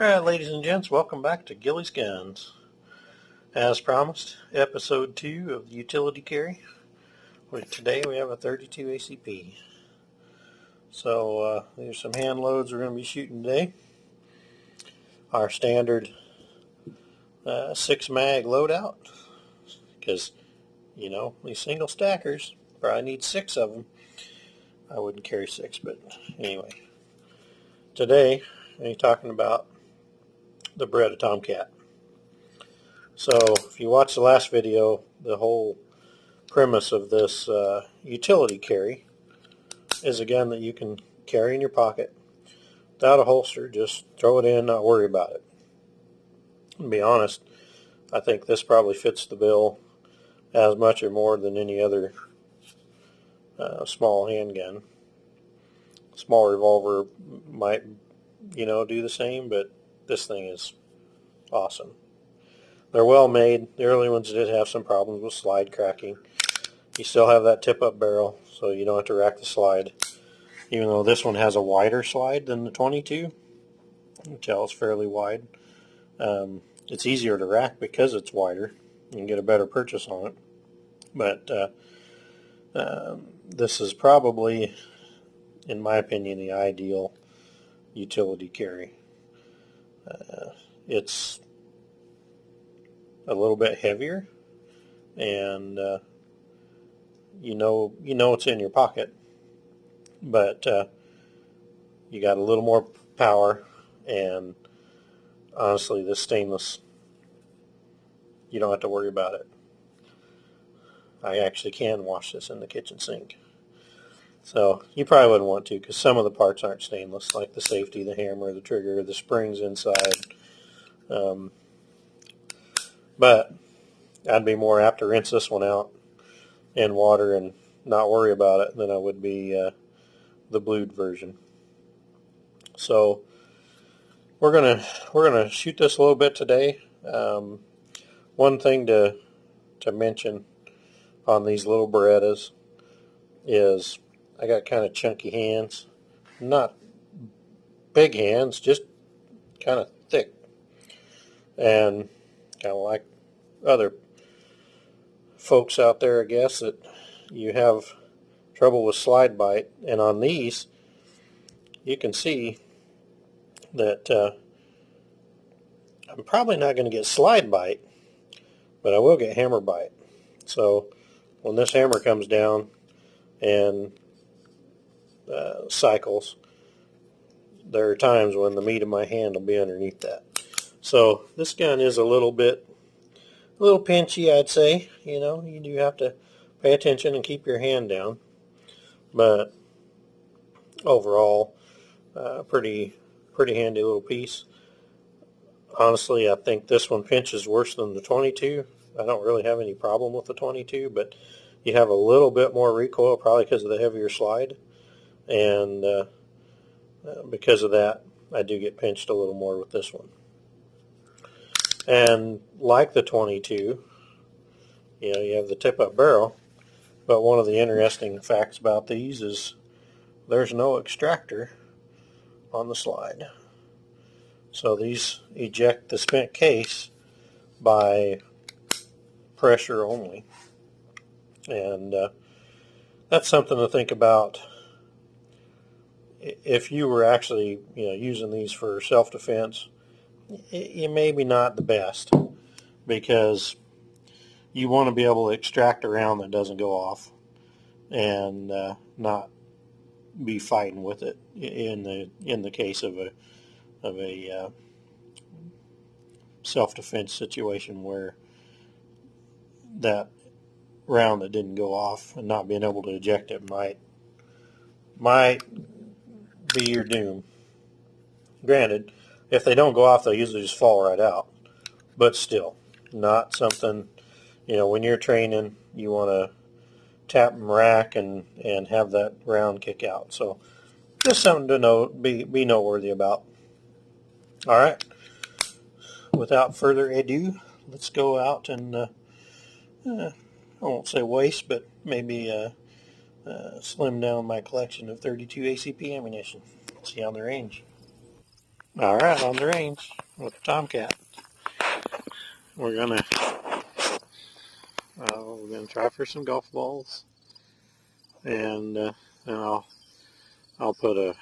Alright, ladies and gents, welcome back to Gilly's Guns. As promised, episode 2 of the utility carry. Today we have a 32 ACP. So there's some hand loads we're going to be shooting today. Our standard 6 mag loadout, because these single stackers probably need 6 of them. I wouldn't carry 6, but anyway. Today we're talking about the Beretta Tomcat. So if you watched the last video, the whole premise of this utility carry is a gun that you can carry in your pocket without a holster. Just throw it in, not worry about it. To be honest, I think this probably fits the bill as much or more than any other small handgun. Small revolver might, do the same, but this thing is awesome. They're well made. The early ones did have some problems with slide cracking. You still have that tip-up barrel, so you don't have to rack the slide. Even though this one has a wider slide than the 22, you can tell it's fairly wide. It's easier to rack because it's wider. You can get a better purchase on it. But this is probably, in my opinion, the ideal utility carry. It's a little bit heavier, and you know it's in your pocket, but you got a little more power, and honestly, this stainless, you don't have to worry about it. I actually can wash this in the kitchen sink. So you probably wouldn't want to, because some of the parts aren't stainless, like the safety, the hammer, the trigger, the springs inside. But I'd be more apt to rinse this one out in water and not worry about it than I would be the blued version. So we're gonna shoot this a little bit today. One thing to mention on these little Berettas is I got kind of chunky hands, not big hands, just kind of thick, and kind of like other folks out there, I guess, that you have trouble with slide bite. And on these, you can see that I'm probably not going to get slide bite, but I will get hammer bite. So when this hammer comes down and cycles, there are times when the meat of my hand will be underneath that. So this gun is a little pinchy, I'd say. You do have to pay attention and keep your hand down. But overall, pretty handy little piece. Honestly, I think this one pinches worse than the 22. I don't really have any problem with the 22, but you have a little bit more recoil, probably because of the heavier slide. And because of that, I do get pinched a little more with this one. And like the 22, you have the tip-up barrel, but one of the interesting facts about these is there's no extractor on the slide. So these eject the spent case by pressure only. And that's something to think about if you were actually using these for self-defense. It may be not the best, because you want to be able to extract a round that doesn't go off and not be fighting with it in the case of a self-defense situation where that round that didn't go off and not being able to eject it might be your doom. Granted, if they don't go off, they'll usually just fall right out. But still, not something, when you're training, you want to tap and rack and have that round kick out. So just something to be noteworthy about. All right. Without further ado, let's go out and, I won't say waste, but maybe slim down my collection of 32 ACP ammunition. See you on the range. All right, on the range with the Tomcat. We're gonna try for some golf balls, and then I'll put a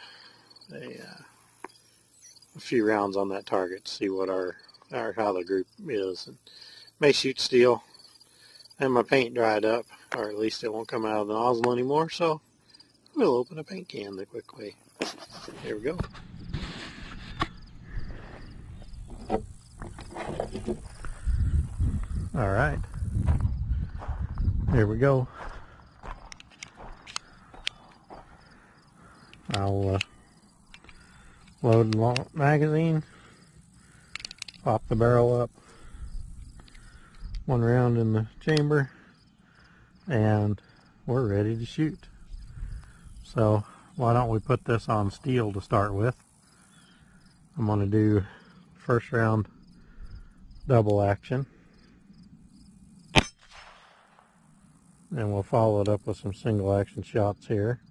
few rounds on that target to see what our how the group is. And may shoot steel, and my paint dried up, or at least it won't come out of the nozzle anymore. So we'll open a paint can the quick way. Here we go. All right, here we go. I'll load the magazine, pop the barrel up, one round in the chamber, and we're ready to shoot. So why don't we put this on steel to start with. I'm going to do first round double action, and we'll follow it up with some single action shots here.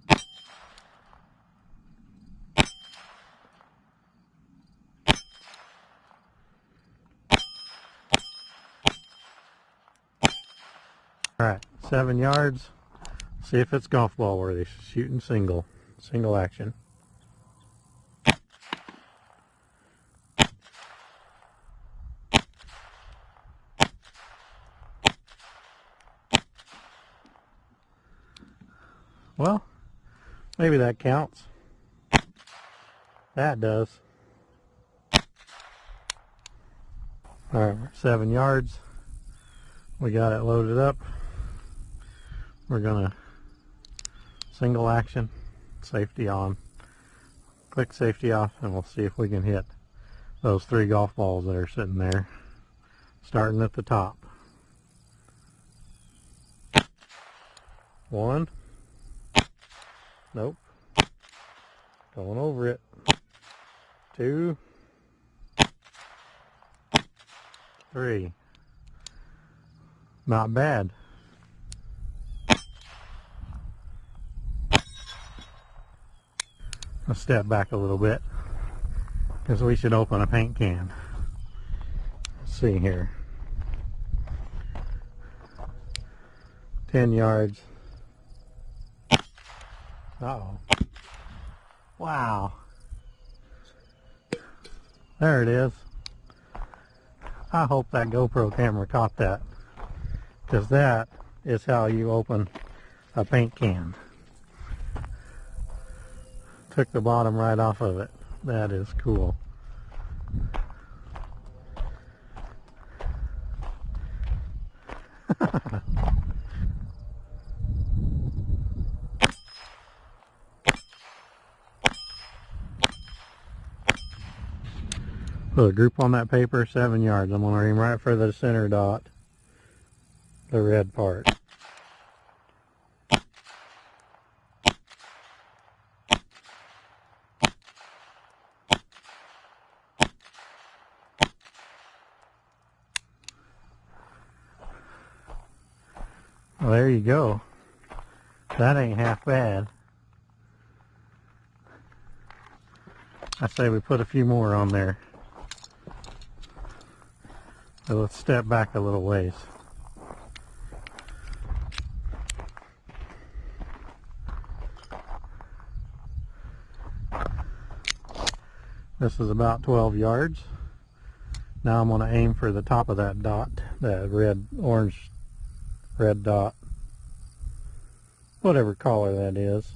Alright, 7 yards. See if it's golf ball worthy. Shooting single action. Well, maybe that counts. That does. Alright, 7 yards. We got it loaded up. We're gonna single action, safety on, click safety off, and we'll see if we can hit those 3 golf balls that are sitting there, starting at the top. 1. Nope. Going over it. 2. 3. Not bad. Let's step back a little bit, because we should open a paint can. Let's see here. 10 yards. Uh-oh. Wow. There it is. I hope that GoPro camera caught that, because that is how you open a paint can. Took the bottom right off of it. That is cool. Put a group on that paper, 7 yards. I'm going to aim right for the center dot, the red part. Well, there you go. That ain't half bad. I say we put a few more on there. So let's step back a little ways. This is about 12 yards. Now I'm going to aim for the top of that dot, that red dot, whatever color that is.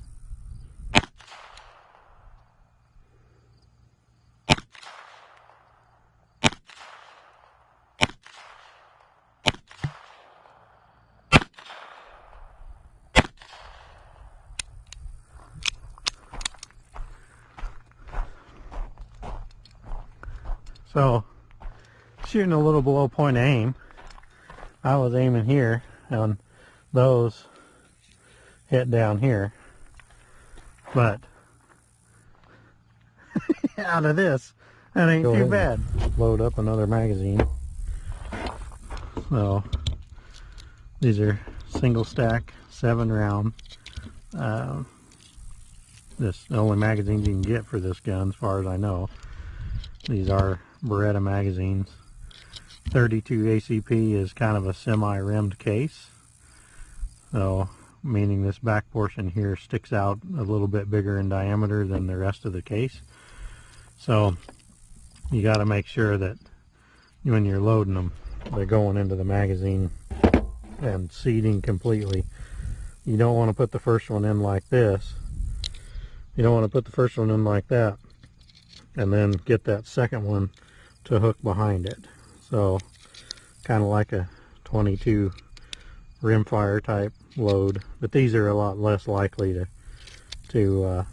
So, shooting a little below point of aim, I was aiming here, and those hit down here. But, out of this, that ain't too bad. Load up another magazine. So, these are single stack, 7 round. This the only magazines you can get for this gun, as far as I know. These are Beretta magazines. 32 ACP is kind of a semi-rimmed case, so meaning this back portion here sticks out a little bit bigger in diameter than the rest of the case. So you got to make sure that when you're loading them, they're going into the magazine and seating completely. You don't want to put the first one in like this. You don't want to put the first one in like that and then get that second one to hook behind it. So kind of like a 22 rimfire type load, but these are a lot less likely to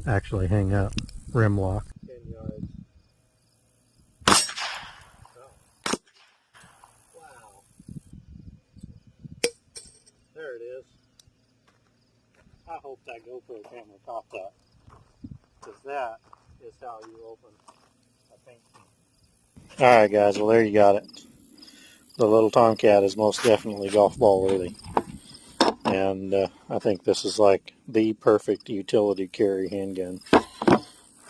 actually hang up rim lock. 10 yards. Oh. Wow. There it is. I hope that GoPro camera caught that, because that is how you open a paint can. Alright guys, well there you got it. The little Tomcat is most definitely golf ball worthy. And I think this is like the perfect utility carry handgun.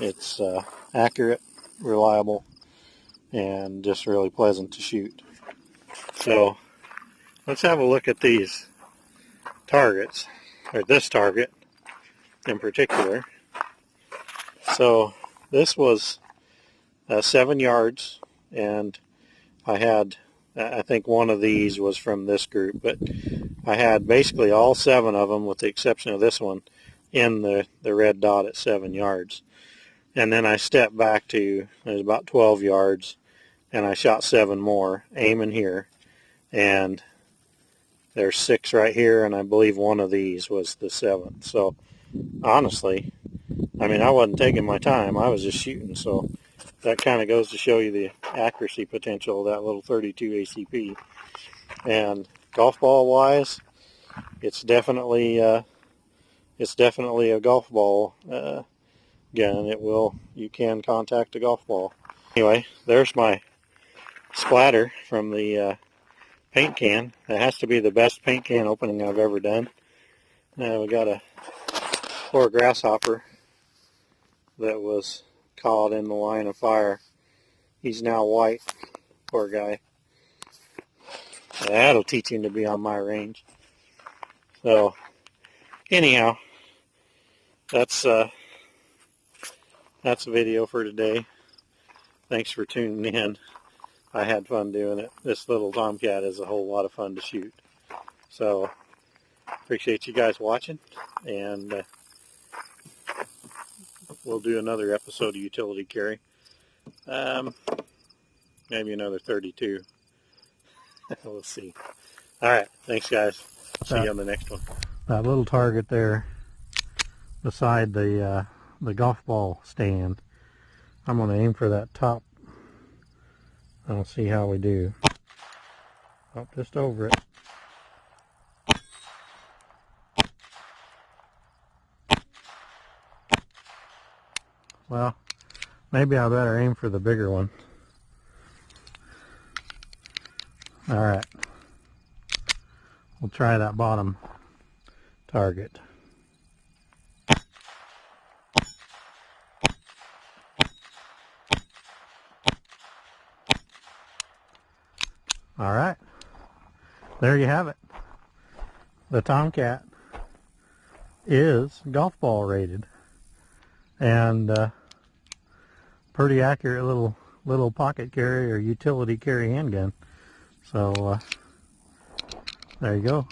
It's accurate, reliable, and just really pleasant to shoot. So let's have a look at these targets, or this target in particular. So this was 7 yards, and I think one of these was from this group, but I had basically all 7 of them, with the exception of this one, in the red dot at 7 yards. And then I stepped back to, it was about 12 yards, and I shot 7 more, aiming here, and there's 6 right here, and I believe one of these was the 7th. So honestly, I mean, I wasn't taking my time, I was just shooting. So that kind of goes to show you the accuracy potential of that little 32 ACP. And golf ball wise, it's definitely a golf ball gun. You can contact a golf ball. Anyway, there's my splatter from the paint can. That has to be the best paint can opening I've ever done. Now we got a poor grasshopper that was caught in the line of fire. He's now white, poor guy. That'll teach him to be on my range. So anyhow, that's a video for today. Thanks for tuning in. I had fun doing it. This little Tomcat is a whole lot of fun to shoot. So appreciate you guys watching, and we'll do another episode of utility carry. Maybe another 32. We'll see. Alright, thanks guys. See you on the next one. That little target there beside the golf ball stand, I'm going to aim for that top. I'll see how we do. Oh, just over it. Well, maybe I better aim for the bigger one. Alright. We'll try that bottom target. Alright. There you have it. The Tomcat is golf ball rated. And pretty accurate little pocket carry or utility carry handgun. So there you go.